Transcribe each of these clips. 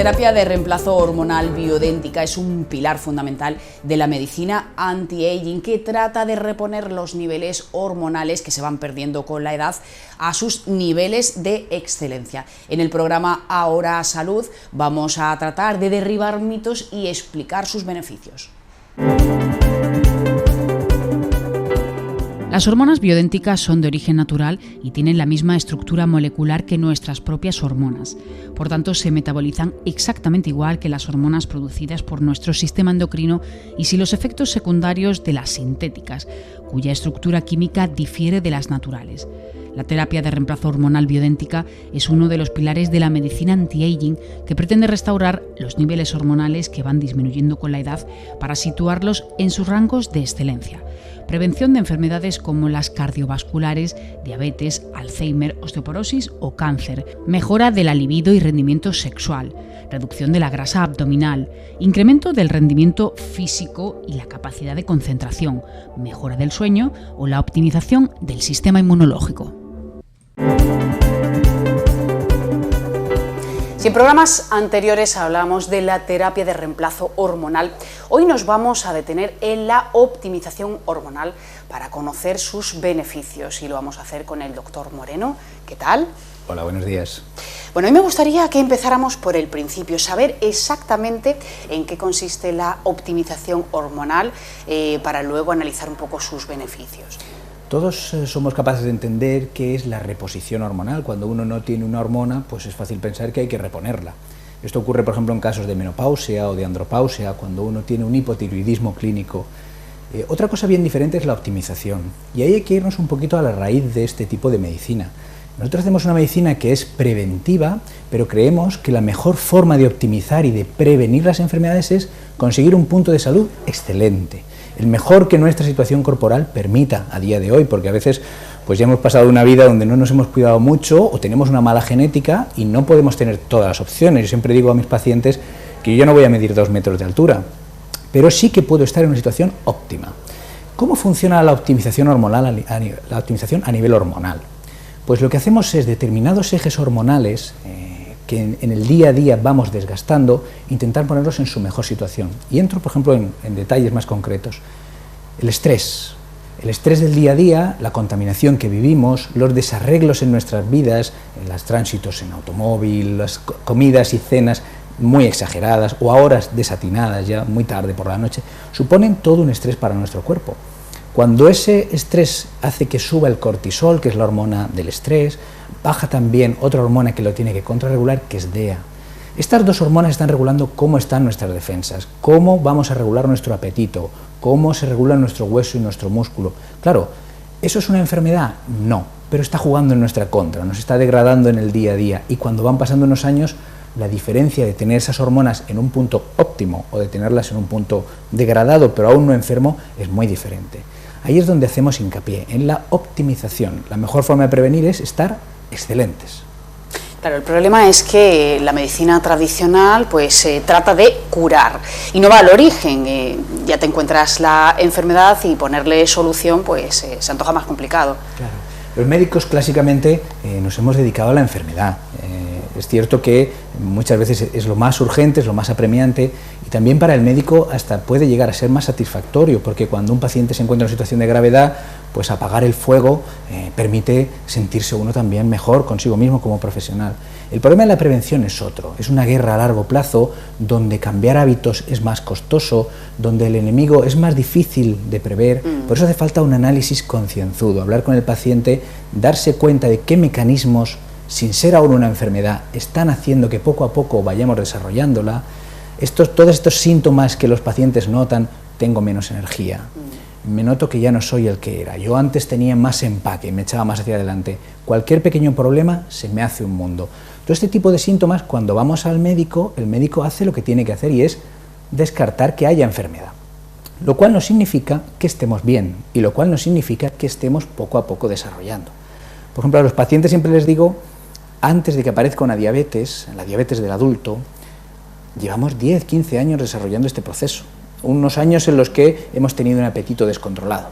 terapia de reemplazo hormonal bioidéntica es un pilar fundamental de la medicina anti-aging que trata de reponer los niveles hormonales que se van perdiendo con la edad a sus niveles de excelencia. En el programa Ahora Salud vamos a tratar de derribar mitos y explicar sus beneficios. Las hormonas bioidénticas son de origen natural y tienen la misma estructura molecular que nuestras propias hormonas. Por tanto, se metabolizan exactamente igual que las hormonas producidas por nuestro sistema endocrino y sin los efectos secundarios de las sintéticas, cuya estructura química difiere de las naturales. La terapia de reemplazo hormonal bioidéntica es uno de los pilares de la medicina anti-aging que pretende restaurar los niveles hormonales que van disminuyendo con la edad para situarlos en sus rangos de excelencia. Prevención de enfermedades como las cardiovasculares, diabetes, Alzheimer, osteoporosis o cáncer, mejora de la libido y rendimiento sexual, reducción de la grasa abdominal, incremento del rendimiento físico y la capacidad de concentración, mejora del sueño o la optimización del sistema inmunológico. Si en programas anteriores hablamos de la terapia de reemplazo hormonal, hoy nos vamos a detener en la optimización hormonal para conocer sus beneficios y lo vamos a hacer con el doctor Moreno. ¿Qué tal? Hola, buenos días. Bueno, hoy me gustaría que empezáramos por el principio, saber exactamente en qué consiste la optimización hormonal para luego analizar un poco sus beneficios. Todos somos capaces de entender qué es la reposición hormonal. Cuando uno no tiene una hormona, pues es fácil pensar que hay que reponerla. Esto ocurre, por ejemplo, en casos de menopausia o de andropausia, cuando uno tiene un hipotiroidismo clínico. Otra cosa bien diferente es la optimización. Y ahí hay que irnos un poquito a la raíz de este tipo de medicina. Nosotros hacemos una medicina que es preventiva, pero creemos que la mejor forma de optimizar y de prevenir las enfermedades es conseguir un punto de salud excelente. El mejor que nuestra situación corporal permita a día de hoy, porque a veces pues ya hemos pasado una vida donde no nos hemos cuidado mucho o tenemos una mala genética y no podemos tener todas las opciones. Yo siempre digo a mis pacientes que yo no voy a medir 2 metros de altura, pero sí que puedo estar en una situación óptima. ¿Cómo funciona la optimización hormonal, la optimización a nivel hormonal? Pues lo que hacemos es determinados ejes hormonales que en el día a día vamos desgastando, intentar ponerlos en su mejor situación. Y entro, por ejemplo, en detalles más concretos. El estrés del día a día, la contaminación que vivimos, los desarreglos en nuestras vidas, en los tránsitos en automóvil, las comidas y cenas muy exageradas o a horas desatinadas, ya muy tarde por la noche, suponen todo un estrés para nuestro cuerpo. Cuando ese estrés hace que suba el cortisol, que es la hormona del estrés, baja también otra hormona que lo tiene que contrarregular, que es DEA. Estas dos hormonas están regulando cómo están nuestras defensas, cómo vamos a regular nuestro apetito, cómo se regula nuestro hueso y nuestro músculo. Claro, ¿eso es una enfermedad? No, pero está jugando en nuestra contra, nos está degradando en el día a día y cuando van pasando unos años, la diferencia de tener esas hormonas en un punto óptimo o de tenerlas en un punto degradado pero aún no enfermo es muy diferente. Ahí es donde hacemos hincapié, en la optimización. La mejor forma de prevenir es estar excelentes. Claro, el problema es que la medicina tradicional pues trata de curar y no va al origen. Ya te encuentras la enfermedad y ponerle solución pues se antoja más complicado. Claro. Los médicos clásicamente nos hemos dedicado a la enfermedad. Es cierto que muchas veces es lo más urgente, es lo más apremiante y también para el médico hasta puede llegar a ser más satisfactorio porque cuando un paciente se encuentra en una situación de gravedad, pues apagar el fuego permite sentirse uno también mejor consigo mismo como profesional. El problema de la prevención es otro, es una guerra a largo plazo donde cambiar hábitos es más costoso, donde el enemigo es más difícil de prever, por eso hace falta un análisis concienzudo, hablar con el paciente, darse cuenta de qué mecanismos sin ser aún una enfermedad, están haciendo que poco a poco vayamos desarrollándola. Todos estos síntomas que los pacientes notan, tengo menos energía, me noto que ya no soy el que era, yo antes tenía más empaque, me echaba más hacia adelante, cualquier pequeño problema se me hace un mundo. Todo este tipo de síntomas, cuando vamos al médico, el médico hace lo que tiene que hacer y es descartar que haya enfermedad, lo cual no significa que estemos bien y lo cual no significa que estemos poco a poco desarrollando. Por ejemplo, a los pacientes siempre les digo, antes de que aparezca una diabetes, la diabetes del adulto, llevamos 10, 15 años desarrollando este proceso. Unos años en los que hemos tenido un apetito descontrolado.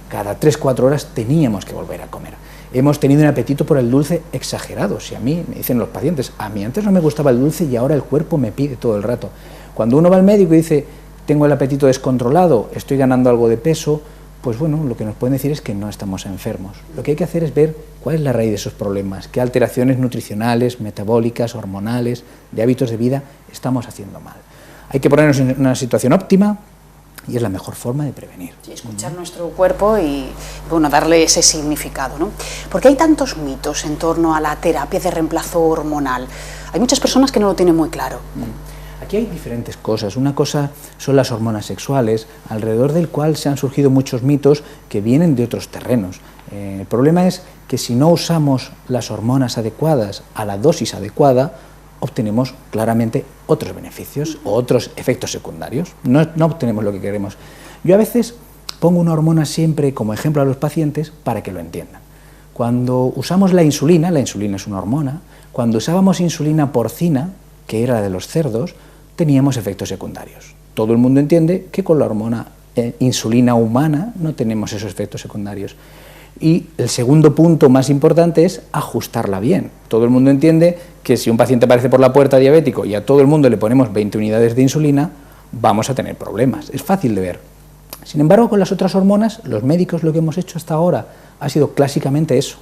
Cada 3-4 horas teníamos que volver a comer. hemos tenido un apetito por el dulce exagerado. Si a mí, me dicen los pacientes, a mí antes no me gustaba el dulce y ahora el cuerpo me pide todo el rato. Cuando uno va al médico y dice, tengo el apetito descontrolado, estoy ganando algo de peso, pues bueno, lo que nos pueden decir es que no estamos enfermos. Lo que hay que hacer es ver cuál es la raíz de esos problemas, qué alteraciones nutricionales, metabólicas, hormonales, de hábitos de vida estamos haciendo mal. Hay que ponernos en una situación óptima y es la mejor forma de prevenir. Sí, escuchar nuestro cuerpo y bueno, darle ese significado, ¿no? ¿Por qué hay tantos mitos en torno a la terapia de reemplazo hormonal? Hay muchas personas que no lo tienen muy claro. Aquí hay diferentes cosas. Una cosa son las hormonas sexuales, alrededor del cual se han surgido muchos mitos que vienen de otros terrenos. El problema es que si no usamos las hormonas adecuadas a la dosis adecuada, obtenemos claramente otros beneficios o otros efectos secundarios. No obtenemos lo que queremos. Yo a veces pongo una hormona siempre como ejemplo a los pacientes para que lo entiendan. Cuando usamos la insulina es una hormona, cuando usábamos insulina porcina, que era de los cerdos, teníamos efectos secundarios. Todo el mundo entiende que con la hormona insulina humana no tenemos esos efectos secundarios. Y el segundo punto más importante es ajustarla bien. Todo el mundo entiende que si un paciente aparece por la puerta diabético y a todo el mundo le ponemos 20 unidades de insulina, vamos a tener problemas. Es fácil de ver. Sin embargo, con las otras hormonas, los médicos lo que hemos hecho hasta ahora ha sido clásicamente eso.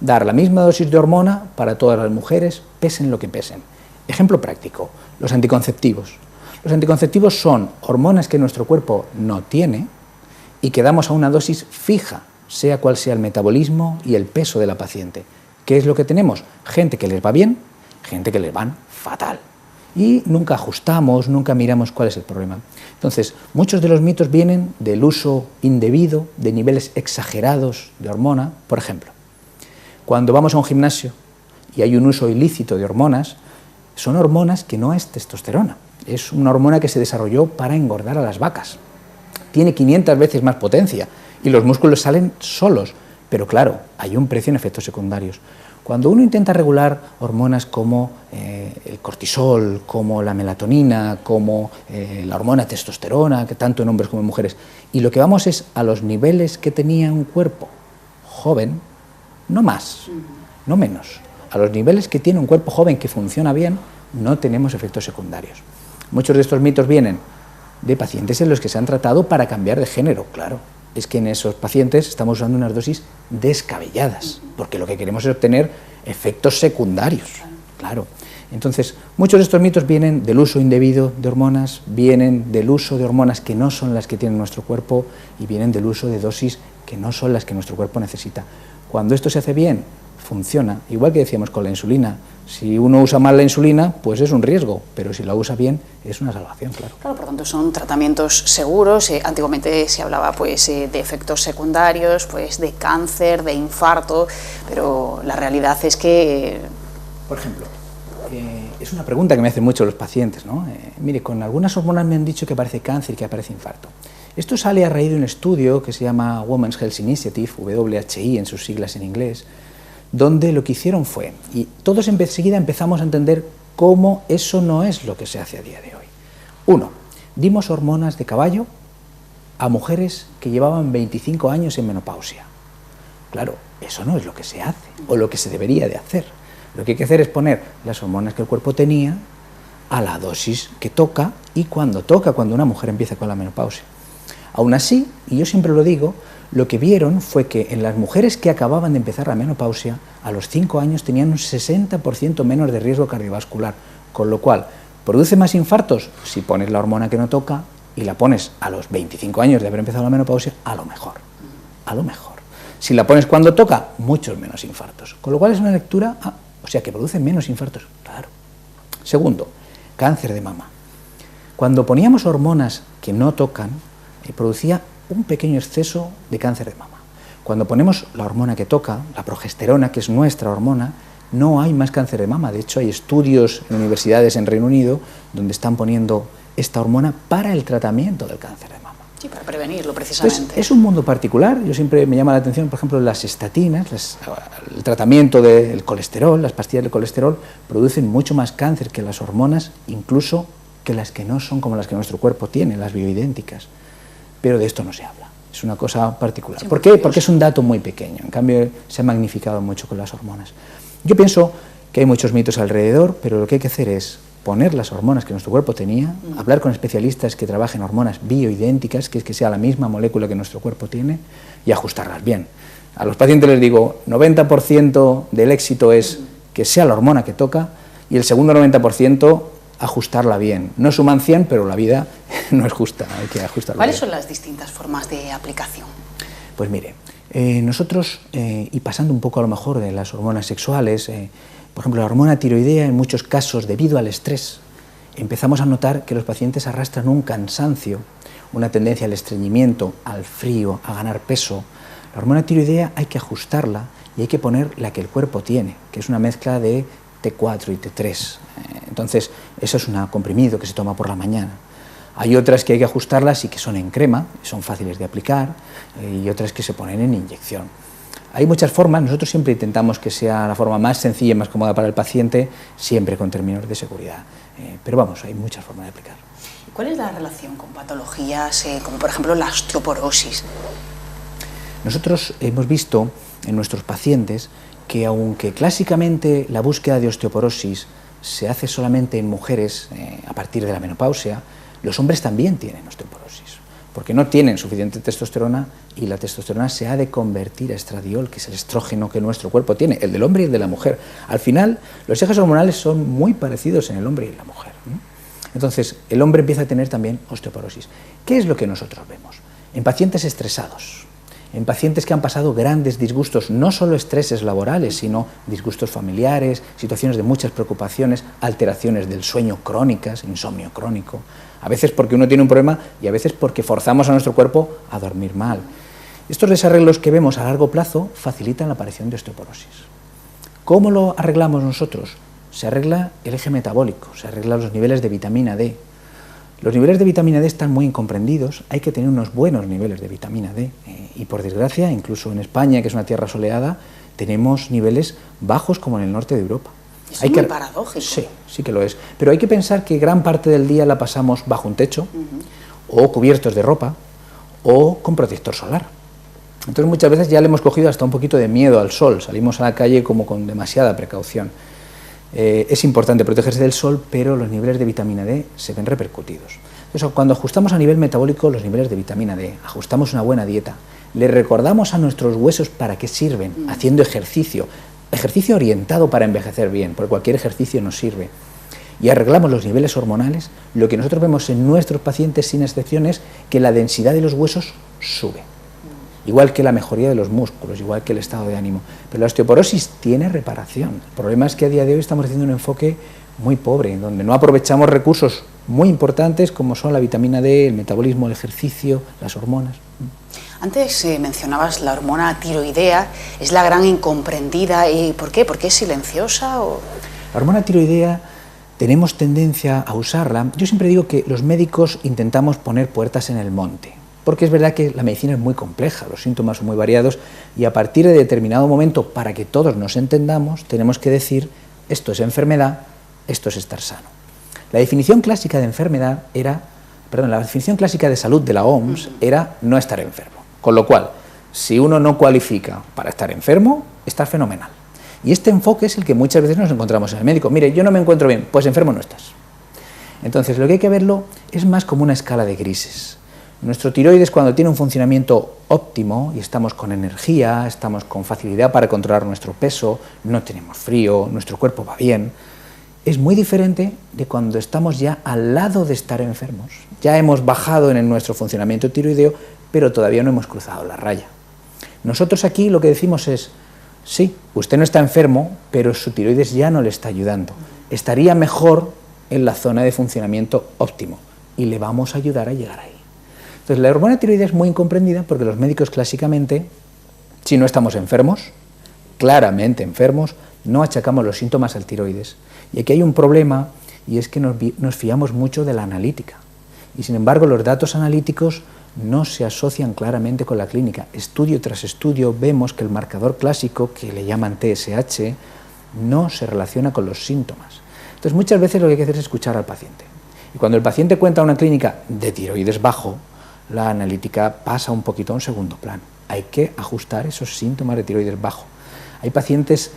Dar la misma dosis de hormona para todas las mujeres, pesen lo que pesen. Ejemplo práctico, los anticonceptivos. Los anticonceptivos son hormonas que nuestro cuerpo no tiene y que damos a una dosis fija, sea cual sea el metabolismo y el peso de la paciente. ¿Qué es lo que tenemos? Gente que les va bien, gente que les van fatal. Y nunca ajustamos, nunca miramos cuál es el problema. Entonces, muchos de los mitos vienen del uso indebido, de niveles exagerados de hormona. Por ejemplo, cuando vamos a un gimnasio y hay un uso ilícito de hormonas, son hormonas que no es testosterona. Es una hormona que se desarrolló para engordar a las vacas. Tiene 500 veces más potencia y los músculos salen solos, pero claro, hay un precio en efectos secundarios. Cuando uno intenta regular hormonas como el cortisol, como la melatonina, como la hormona testosterona, que tanto en hombres como en mujeres, y lo que vamos es a los niveles que tenía un cuerpo joven, no más, no menos, a los niveles que tiene un cuerpo joven que funciona bien, no tenemos efectos secundarios. Muchos de estos mitos vienen de pacientes en los que se han tratado para cambiar de género, claro. Es que en esos pacientes estamos usando unas dosis descabelladas, porque lo que queremos es obtener efectos secundarios, claro. Entonces, muchos de estos mitos vienen del uso indebido de hormonas, vienen del uso de hormonas que no son las que tiene nuestro cuerpo y vienen del uso de dosis que no son las que nuestro cuerpo necesita. Cuando esto se hace bien, funciona, igual que decíamos con la insulina. Si uno usa mal la insulina, pues es un riesgo, pero si la usa bien, es una salvación, claro. Claro, por tanto son tratamientos seguros. Antiguamente se hablaba pues de efectos secundarios, pues de cáncer, de infarto, pero la realidad es que... Por ejemplo, es una pregunta que me hacen mucho los pacientes, ¿no? Mire, con algunas hormonas me han dicho que aparece cáncer y que aparece infarto. Esto sale a raíz de un estudio que se llama Women's Health Initiative, WHI en sus siglas en inglés, donde lo que hicieron fue, y todos enseguida empezamos a entender cómo eso no es lo que se hace a día de hoy. 1. Dimos hormonas de caballo a mujeres que llevaban 25 años en menopausia. Claro, eso no es lo que se hace, o lo que se debería de hacer. Lo que hay que hacer es poner las hormonas que el cuerpo tenía a la dosis que toca y cuando toca, cuando una mujer empieza con la menopausia. Aún así, y yo siempre lo digo, lo que vieron fue que en las mujeres que acababan de empezar la menopausia, a los 5 años tenían un 60% menos de riesgo cardiovascular, con lo cual, ¿produce más infartos? Si pones la hormona que no toca y la pones a los 25 años de haber empezado la menopausia, a lo mejor, a lo mejor. Si la pones cuando toca, muchos menos infartos, con lo cual es una lectura, o sea que producen menos infartos, claro. Segundo, cáncer de mama. Cuando poníamos hormonas que no tocan, producía un pequeño exceso de cáncer de mama. Cuando ponemos la hormona que toca, la progesterona, que es nuestra hormona, no hay más cáncer de mama. De hecho, hay estudios en universidades en Reino Unido donde están poniendo esta hormona para el tratamiento del cáncer de mama. Sí, para prevenirlo precisamente. Entonces, es un mundo particular. Yo siempre me llama la atención, por ejemplo, las estatinas, el tratamiento del colesterol, las pastillas de colesterol, producen mucho más cáncer que las hormonas, incluso que las que no son como las que nuestro cuerpo tiene, las bioidénticas. Pero de esto no se habla. Es una cosa particular. ¿Por qué? Porque es un dato muy pequeño. En cambio, se ha magnificado mucho con las hormonas. Yo pienso que hay muchos mitos alrededor, pero lo que hay que hacer es poner las hormonas que nuestro cuerpo tenía, hablar con especialistas que trabajen hormonas bioidénticas, que es que sea la misma molécula que nuestro cuerpo tiene, y ajustarlas bien. A los pacientes les digo, 90% del éxito es que sea la hormona que toca, y el segundo 90% ajustarla bien. No suman 100, pero la vida no es justa, hay que ajustarla. ¿Cuáles son las distintas formas de aplicación? Pues mire, nosotros, y pasando un poco a lo mejor de las hormonas sexuales, por ejemplo, la hormona tiroidea, en muchos casos, debido al estrés, empezamos a notar que los pacientes arrastran un cansancio, una tendencia al estreñimiento, al frío, a ganar peso. La hormona tiroidea hay que ajustarla y hay que poner la que el cuerpo tiene, que es una mezcla de T4 y T3. Entonces, eso es un comprimido que se toma por la mañana. Hay otras que hay que ajustarlas y que son en crema, son fáciles de aplicar, y otras que se ponen en inyección. Hay muchas formas, nosotros siempre intentamos que sea la forma más sencilla y más cómoda para el paciente, siempre con términos de seguridad. Pero vamos, hay muchas formas de aplicar. ¿Cuál es la relación con patologías como por ejemplo la osteoporosis? Nosotros hemos visto en nuestros pacientes que aunque clásicamente la búsqueda de osteoporosis se hace solamente en mujeres a partir de la menopausia, los hombres también tienen osteoporosis, porque no tienen suficiente testosterona y la testosterona se ha de convertir a estradiol, que es el estrógeno que nuestro cuerpo tiene, el del hombre y el de la mujer. Al final, los ejes hormonales son muy parecidos en el hombre y en la mujer, ¿no? Entonces, el hombre empieza a tener también osteoporosis. ¿Qué es lo que nosotros vemos? En pacientes estresados, en pacientes que han pasado grandes disgustos, no solo estreses laborales, sino disgustos familiares, situaciones de muchas preocupaciones, alteraciones del sueño crónicas, insomnio crónico, a veces porque uno tiene un problema y a veces porque forzamos a nuestro cuerpo a dormir mal. Estos desarreglos que vemos a largo plazo facilitan la aparición de osteoporosis. ¿Cómo lo arreglamos nosotros? Se arregla el eje metabólico, se arreglan los niveles de vitamina D. Los niveles de vitamina D están muy incomprendidos, hay que tener unos buenos niveles de vitamina D y por desgracia, incluso en España, que es una tierra soleada, tenemos niveles bajos como en el norte de Europa. Es muy paradójico. Sí, sí que lo es, pero hay que pensar que gran parte del día la pasamos bajo un techo, o cubiertos de ropa, o con protector solar. Entonces muchas veces ya le hemos cogido hasta un poquito de miedo al sol, salimos a la calle como con demasiada precaución. Es importante protegerse del sol, pero los niveles de vitamina D se ven repercutidos. Entonces, cuando ajustamos a nivel metabólico los niveles de vitamina D, ajustamos una buena dieta, le recordamos a nuestros huesos para qué sirven, haciendo ejercicio orientado para envejecer bien, porque cualquier ejercicio nos sirve, y arreglamos los niveles hormonales, lo que nosotros vemos en nuestros pacientes sin excepción es que la densidad de los huesos sube. Igual que la mejoría de los músculos, igual que el estado de ánimo. Pero la osteoporosis tiene reparación. El problema es que a día de hoy estamos haciendo un enfoque muy pobre, donde no aprovechamos recursos muy importantes como son la vitamina D, el metabolismo, el ejercicio, las hormonas. Antes mencionabas la hormona tiroidea, es la gran incomprendida. ¿Y por qué? ¿Por qué es silenciosa? ¿O? La hormona tiroidea tenemos tendencia a usarla. Yo siempre digo que los médicos intentamos poner puertas en el monte. Porque es verdad que la medicina es muy compleja, los síntomas son muy variados y a partir de determinado momento, para que todos nos entendamos, tenemos que decir esto es enfermedad, esto es estar sano. La definición clásica de enfermedad era, la definición clásica de salud de la OMS era no estar enfermo. Con lo cual, si uno no cualifica para estar enfermo, está fenomenal. Y este enfoque es el que muchas veces nos encontramos en el médico. Mire, yo no me encuentro bien, pues enfermo no estás. Entonces, lo que hay que verlo es más como una escala de grises. Nuestro tiroides, cuando tiene un funcionamiento óptimo y estamos con energía, estamos con facilidad para controlar nuestro peso, no tenemos frío, nuestro cuerpo va bien, es muy diferente de cuando estamos ya al lado de estar enfermos. Ya hemos bajado en nuestro funcionamiento tiroideo, pero todavía no hemos cruzado la raya. Nosotros aquí lo que decimos es, sí, usted no está enfermo, pero su tiroides ya no le está ayudando. Estaría mejor en la zona de funcionamiento óptimo y le vamos a ayudar a llegar ahí. Entonces, la hormona tiroidea es muy incomprendida porque los médicos clásicamente, si no estamos enfermos, claramente enfermos, no achacamos los síntomas al tiroides. Y aquí hay un problema y es que nos fiamos mucho de la analítica. Y sin embargo, los datos analíticos no se asocian claramente con la clínica. Estudio tras estudio vemos que el marcador clásico, que le llaman TSH, no se relaciona con los síntomas. Entonces, muchas veces lo que hay que hacer es escuchar al paciente. Y cuando el paciente cuenta una clínica de tiroides bajo, la analítica pasa un poquito a un segundo plano. Hay que ajustar esos síntomas de tiroides bajo. Hay pacientes,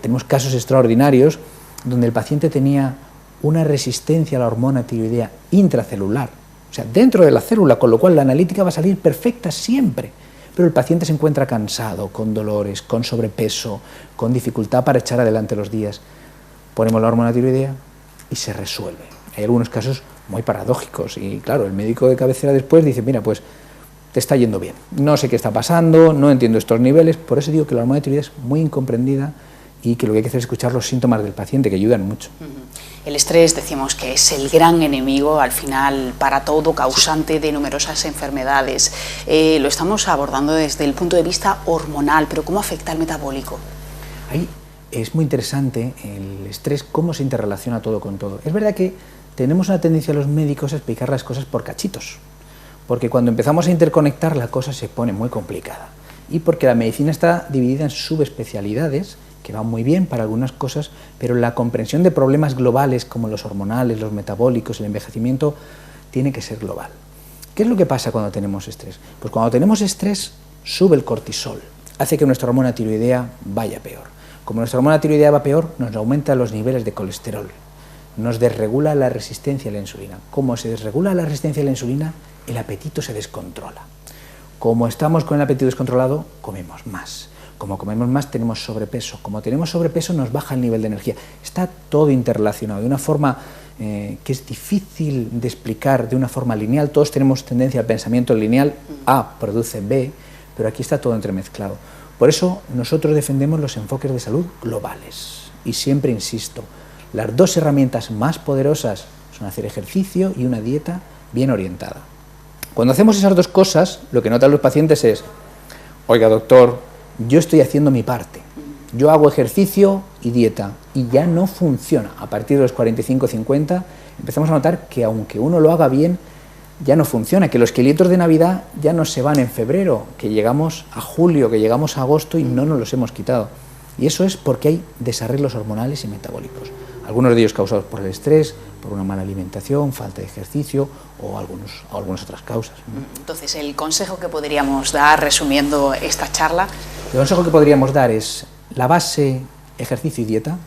tenemos casos extraordinarios donde el paciente tenía una resistencia a la hormona tiroidea intracelular, o sea, dentro de la célula, con lo cual la analítica va a salir perfecta siempre, pero el paciente se encuentra cansado, con dolores, con sobrepeso, con dificultad para echar adelante los días. Ponemos la hormona tiroidea y se resuelve. Hay algunos casos muy paradójicos y claro, el médico de cabecera después dice, mira, pues te está yendo bien, no sé qué está pasando, no entiendo estos niveles. Por eso digo que la hormona tiroidea es muy incomprendida y que lo que hay que hacer es escuchar los síntomas del paciente, que ayudan mucho. El estrés, decimos que es el gran enemigo, al final, para todo, causante de numerosas enfermedades. Lo estamos abordando desde el punto de vista hormonal, pero ¿cómo afecta al metabólico? Ahí es muy interesante el estrés, cómo se interrelaciona todo con todo. Es verdad que tenemos una tendencia a los médicos a explicar las cosas por cachitos, porque cuando empezamos a interconectar la cosa se pone muy complicada, y porque la medicina está dividida en subespecialidades, que van muy bien para algunas cosas, pero la comprensión de problemas globales como los hormonales, los metabólicos, el envejecimiento, tiene que ser global. ¿Qué es lo que pasa cuando tenemos estrés? Pues cuando tenemos estrés sube el cortisol, hace que nuestra hormona tiroidea vaya peor. Como nuestra hormona tiroidea va peor, nos aumenta los niveles de colesterol, nos desregula la resistencia a la insulina. Como se desregula la resistencia a la insulina, el apetito se descontrola. Como estamos con el apetito descontrolado, comemos más. Como comemos más, tenemos sobrepeso. Como tenemos sobrepeso, nos baja el nivel de energía. Está todo interrelacionado de una forma que es difícil de explicar de una forma lineal. Todos tenemos tendencia al pensamiento lineal. A produce B, pero aquí está todo entremezclado. Por eso nosotros defendemos los enfoques de salud globales. Y siempre insisto, las dos herramientas más poderosas son hacer ejercicio y una dieta bien orientada. Cuando hacemos esas dos cosas, lo que notan los pacientes es, oiga doctor, yo estoy haciendo mi parte, yo hago ejercicio y dieta y ya no funciona. A partir de los 45-50 empezamos a notar que aunque uno lo haga bien, ya no funciona, que los kilitos de Navidad ya no se van en febrero, que llegamos a julio, que llegamos a agosto y no nos los hemos quitado. Y eso es porque hay desarreglos hormonales y metabólicos, algunos de ellos causados por el estrés, por una mala alimentación, falta de ejercicio o algunas otras causas. Entonces, el consejo que podríamos dar, resumiendo esta charla... El consejo que podríamos dar es la base, ejercicio y dieta.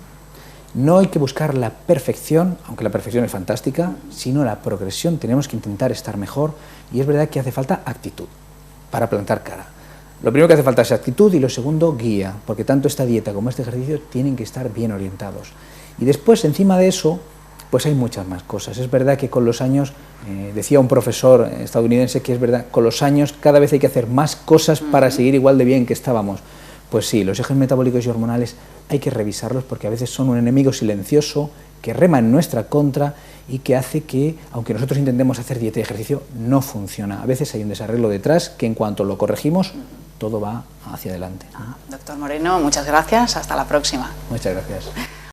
No hay que buscar la perfección, aunque la perfección es fantástica, sino la progresión. Tenemos que intentar estar mejor y es verdad que hace falta actitud para plantar cara. Lo primero que hace falta es actitud y lo segundo, guía, porque tanto esta dieta como este ejercicio tienen que estar bien orientados. Y después, encima de eso, pues hay muchas más cosas. Es verdad que con los años, decía un profesor estadounidense que es verdad, con los años cada vez hay que hacer más cosas para seguir igual de bien que estábamos. Pues sí, los ejes metabólicos y hormonales hay que revisarlos porque a veces son un enemigo silencioso que rema en nuestra contra y que hace que, aunque nosotros intentemos hacer dieta y ejercicio, no funciona. A veces hay un desarreglo detrás que en cuanto lo corregimos, todo va hacia adelante. Doctor Moreno, muchas gracias. Hasta la próxima. Muchas gracias.